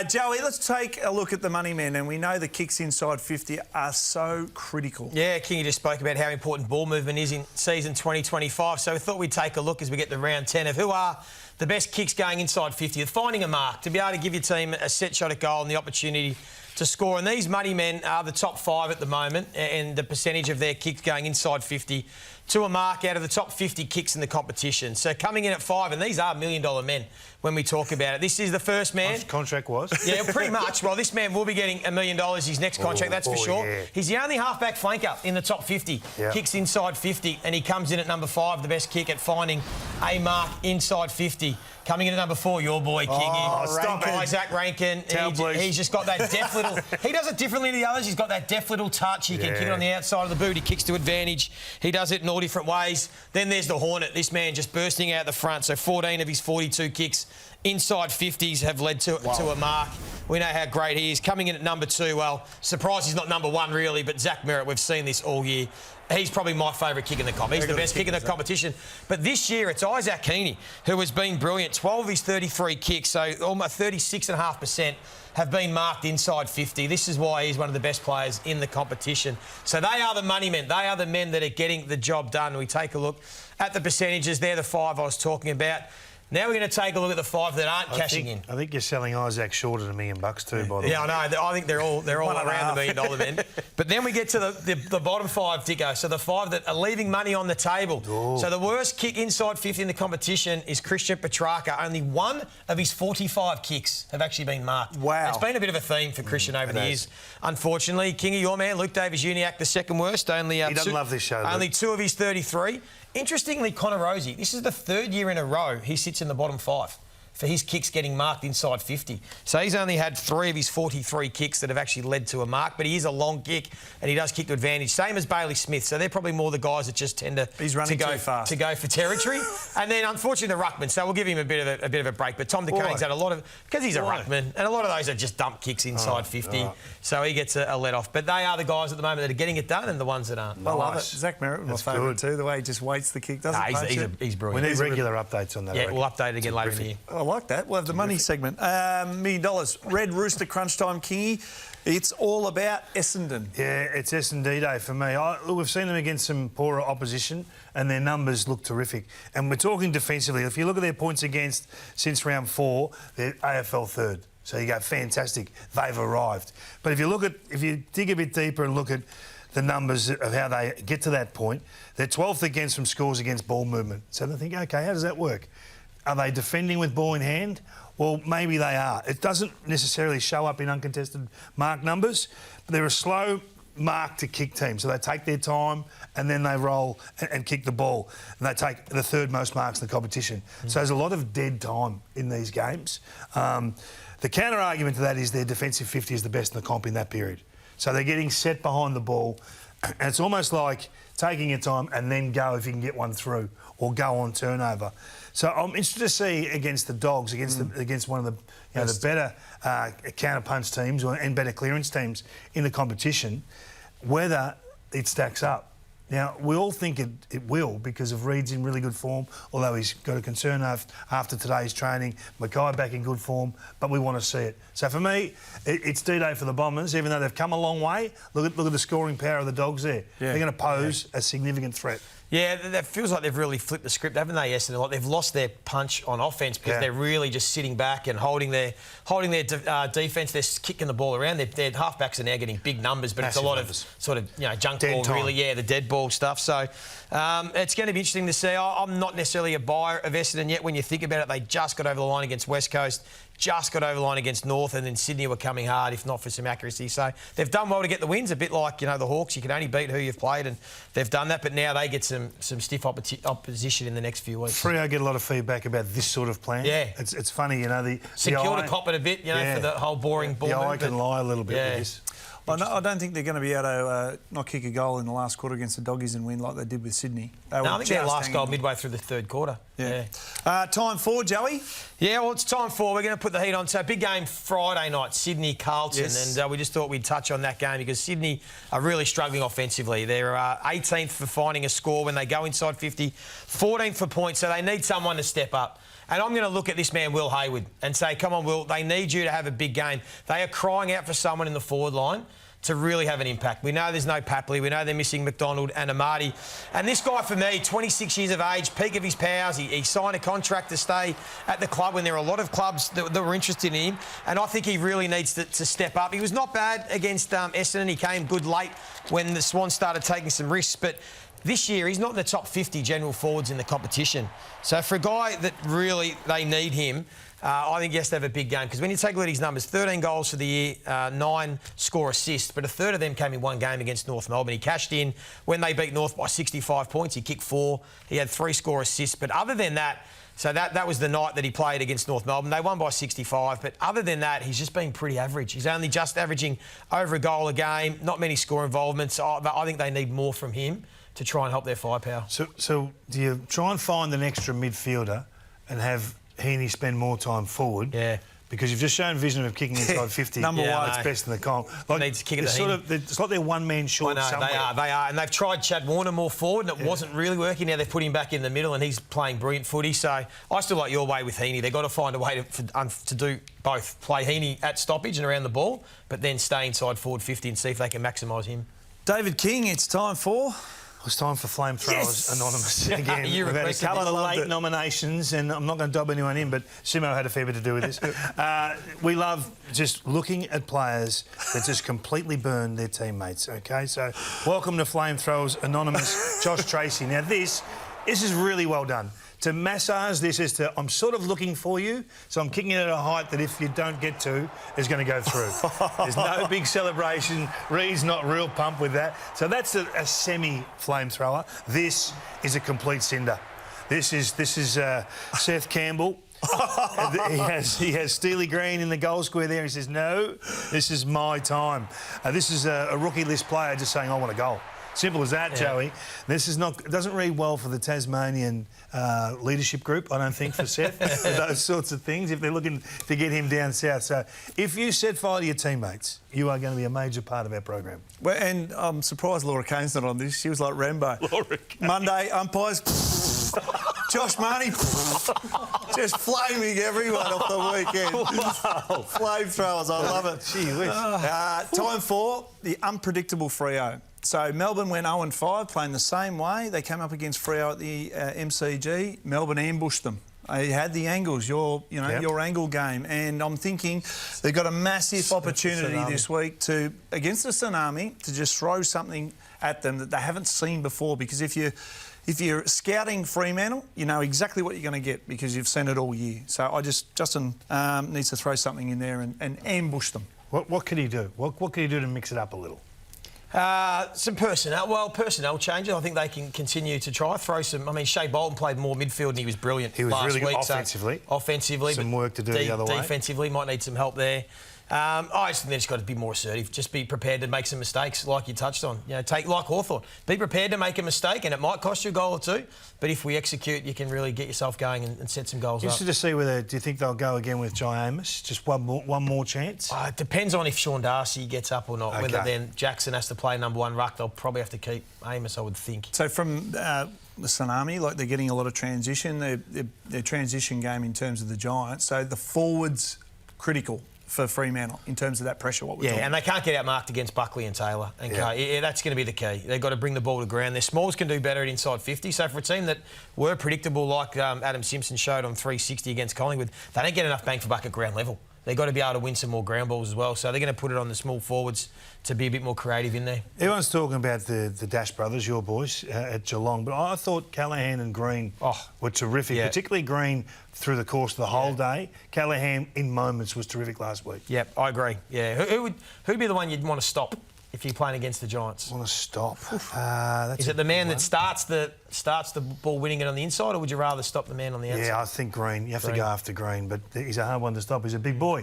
Joey, let's take a look at the money men, and we know the kicks inside 50 are so critical. Yeah, Kingy just spoke about how important ball movement is in season 2025, so we thought we'd take a look as we get to round 10 of who are the best kicks going inside 50, finding a mark, to be able to give your team a set shot at goal and the opportunity to score. And these money men are the top 5 at the moment, and the percentage of their kicks going inside 50 to a mark out of the top 50 kicks in the competition. So coming in at 5, and these are $1 million men when we talk about it. This is the first man. His contract was? Yeah, pretty much. Well, this man will be getting $1 million his next contract, that's for sure. Yeah. He's the only halfback flanker in the top 50, kicks inside 50, and he comes in at number 5, the best kick at finding a mark inside 50. Coming in at number 4, your boy, Kingy. Stop it. Isaac Rankin. He's just got that deft little... He does it differently to the others. He's got that deft little touch. He can kick it on the outside of the boot. He kicks to advantage. He does it in all different ways. Then there's the Hornet. This man just bursting out the front. So 14 of his 42 kicks inside 50s have led to a mark. We know how great he is. Coming in at number 2, well, surprised he's not number 1, really, but Zach Merritt, we've seen this all year. He's probably my favourite kick in the comp. He's the best kick in the competition. But this year, it's Isaac Heaney who has been brilliant. 12 of his 33 kicks, so almost 36.5% have been marked inside 50. This is why he's one of the best players in the competition. So they are the money men. They are the men that are getting the job done. We take a look at the percentages. They're the 5 I was talking about. Now we're going to take a look at the 5 that aren't cashing in. I think you're selling Isaac short at $1 million too, by the way. Yeah, I know. I think they're all around the $1 million men. But then we get to the bottom 5, Dicko. So the 5 that are leaving money on the table. Ooh. So the worst kick inside 50 in the competition is Christian Petrarca. Only 1 of his 45 kicks have actually been marked. Wow. It's been a bit of a theme for Christian over the years. Unfortunately, Kingy, your man, Luke Davis-Uniacke, the second worst. Only he doesn't love this show, Luke. Only 2 of his 33. Interestingly, Connor Rozee, this is the 3rd year in a row he sits in the bottom 5 for his kicks getting marked inside 50. So he's only had 3 of his 43 kicks that have actually led to a mark, but he is a long kick and he does kick to advantage. Same as Bailey Smith, so they're probably more the guys that just tend to go for territory. And then, unfortunately, the ruckman. So we'll give him a bit of a break. But Tom DeCane's had a lot of, because he's a ruckman, and a lot of those are just dump kicks inside 50. Right. So he gets a let off. But they are the guys at the moment that are getting it done, and the ones that aren't. I love it. Zach Merritt was my favourite too. The way he just waits the kick, doesn't he's brilliant. We need regular updates on that. Yeah, we'll update it again later in the year. I like that. We'll have the money segment. $1 million. Red Rooster Crunch Time, Kingy. It's all about Essendon. Yeah, it's S&D day for me. Look, we've seen them against some poorer opposition and their numbers look terrific. And we're talking defensively. If you look at their points against since round 4, they're AFL 3rd. So you go, fantastic, they've arrived. But if you dig a bit deeper and look at the numbers of how they get to that point, they're 12th against from scores against ball movement. So they think, OK, how does that work? Are they defending with ball in hand? Well, maybe they are. It doesn't necessarily show up in uncontested mark numbers, but they're a slow mark to kick team. So they take their time and then they roll and kick the ball. And they take the 3rd most marks in the competition. So there's a lot of dead time in these games. The counter-argument to that is their defensive 50 is the best in the comp in that period. So they're getting set behind the ball. And it's almost like taking your time and then go if you can get one through or go on turnover. So I'm interested to see against the Dogs, against one of the better counter-punch teams and better clearance teams in the competition, whether it stacks up. Now, we all think it will because of Reed's in really good form, although he's got a concern after today's training. Mackay back in good form, but we want to see it. So for me, it's D-Day for the Bombers, even though they've come a long way. Look at the scoring power of the Dogs there. Yeah. They're going to pose a significant threat. Yeah, that feels like they've really flipped the script, haven't they, Essendon? Like they've lost their punch on offence because they're really just sitting back and holding their defence. They're kicking the ball around. Their halfbacks are now getting big numbers, but it's a lot of sort of junk ball, really. Yeah, the dead ball stuff. So it's going to be interesting to see. I'm not necessarily a buyer of Essendon yet. When you think about it, they just got over the line against West Coast. Just got over the line against North, and then Sydney were coming hard, if not for some accuracy. So they've done well to get the wins, a bit like, the Hawks. You can only beat who you've played, and they've done that. But now they get some stiff opposition in the next few weeks. Freo get a lot of feedback about this sort of plan. Yeah. It's funny, secure to cop it a bit, for the whole boring ball. The eye can lie a little bit with this. I don't think they're going to be able to not kick a goal in the last quarter against the Doggies and win like they did with Sydney. I think their last goal midway through the 3rd quarter. Yeah. Time 4, Joey? Yeah, well, it's time 4. We're going to put the heat on. So big game Friday night, Sydney-Carlton. Yes. And we just thought we'd touch on that game because Sydney are really struggling offensively. They're 18th for finding a score when they go inside 50, 14th for points. So they need someone to step up. And I'm going to look at this man, Will Hayward, and say, come on, Will, they need you to have a big game. They are crying out for someone in the forward line to really have an impact. We know there's no Papley. We know they're missing McDonald and Amati. And this guy, for me, 26 years of age, peak of his powers. He signed a contract to stay at the club when there were a lot of clubs that were interested in him. And I think he really needs to step up. He was not bad against Essendon. He came good late when the Swans started taking some risks. But this year, he's not in the top 50 general forwards in the competition. So for a guy that really they need him, I think he has to have a big game, because when you take a look at his numbers, 13 goals for the year, 9 score assists, but a third of them came in one game against North Melbourne. He cashed in when they beat North by 65 points. He kicked 4. He had 3 score assists. But other than that, so that was the night that he played against North Melbourne. They won by 65. But other than that, he's just been pretty average. He's only just averaging over a goal a game, not many score involvements. I think they need more from him to try and help their firepower. So do you try and find an extra midfielder and have Heaney spend more time forward? Yeah. Because you've just shown vision of kicking inside 50. Number one. It's best in the comp. Needs to kick it it's to sort of, it's like they're one man short I know, somewhere. they are. And they've tried Chad Warner more forward, and it wasn't really working. Now they've put him back in the middle, and he's playing brilliant footy. So I still like your way with Heaney. They've got to find a way to do both. Play Heaney at stoppage and around the ball, but then stay inside forward 50 and see if they can maximise him. David King, it's time for... It's time for Flamethrowers Anonymous again. You We've had a requested couple this. of Loved late it. nominations, and I'm not going to dob anyone in, but Simo had a fair bit to do with this. We love just looking at players that just completely burn their teammates, OK? So welcome to Flamethrowers Anonymous, Josh Tracy. Now, this is really well done. To massage this is to, I'm sort of looking for you, so I'm kicking it at a height that if you don't get to, is going to go through. There's no big celebration. Reed's not real pumped with that. So that's a semi-flamethrower. This is a complete cinder. This is Seth Campbell. he has Steely Green in the goal square there. He says, no, this is my time. This is a rookie list player just saying, I want a goal. Simple as that, Joey. This is not. It doesn't read well for the Tasmanian leadership group, I don't think, for Seth, for those sorts of things, if they're looking to get him down south. So if you set fire to your teammates, you are going to be a major part of our program. Well, and I'm surprised Laura Kane's not on this. She was like Rambo. Laura Kane. Monday, umpires... Josh Marnie just flaming everyone off the weekend. Wow. Flamethrowers, I love it. Gee whiz. Time for the unpredictable Freo. So Melbourne went 0-5, playing the same way. They came up against Freo at the MCG. Melbourne ambushed them. They had the angles, your angle game, and I'm thinking they've got a massive opportunity this week against the Tsunami to just throw something at them that they haven't seen before. Because if you're scouting Fremantle, you know exactly what you're going to get because you've seen it all year. So Justin needs to throw something in there and ambush them. What could he do? What could he do to mix it up a little? Some personnel changes. I think they can continue to try throw some. I mean, Shea Bolton played more midfield and he was brilliant. He was last really good week, offensively. Offensively, some work to do the other way. Defensively, might need some help there. I just think they've just got to be more assertive. Just be prepared to make some mistakes, like you touched on. You know, take like Hawthorn. Be prepared to make a mistake, and it might cost you a goal or two. But if we execute, you can really get yourself going and set some goals up. Interested to see whether do you think they'll go again with Jai Amos? Just one more chance. It depends on if Sean Darcy gets up or not. Okay. Whether then Jackson has to play number 1 ruck, they'll probably have to keep Amos, I would think. So from the Tsunami, like they're getting a lot of transition. Their transition game in terms of the Giants. So the forwards critical for Fremantle in terms of that pressure. What we're talking. And they can't get outmarked against Buckley and Taylor. And that's going to be the key. They've got to bring the ball to ground. Their smalls can do better at inside 50. So for a team that were predictable, like Adam Simpson showed on 360 against Collingwood, they don't get enough bang for buck at ground level. They've got to be able to win some more ground balls as well. So they're going to put it on the small forwards to be a bit more creative in there. Everyone's talking about the Dash brothers, your boys, at Geelong, but I thought Callaghan and Green were terrific, particularly Green through the course of the whole day. Callaghan, in moments, was terrific last week. Yep, I agree. Yeah, who'd be the one you'd want to stop if you're playing against the Giants? Want to stop? Is it the man that starts the ball winning it on the inside, or would you rather stop the man on the outside? Yeah, I think Green. You have to go after Green, but he's a hard one to stop. He's a big boy.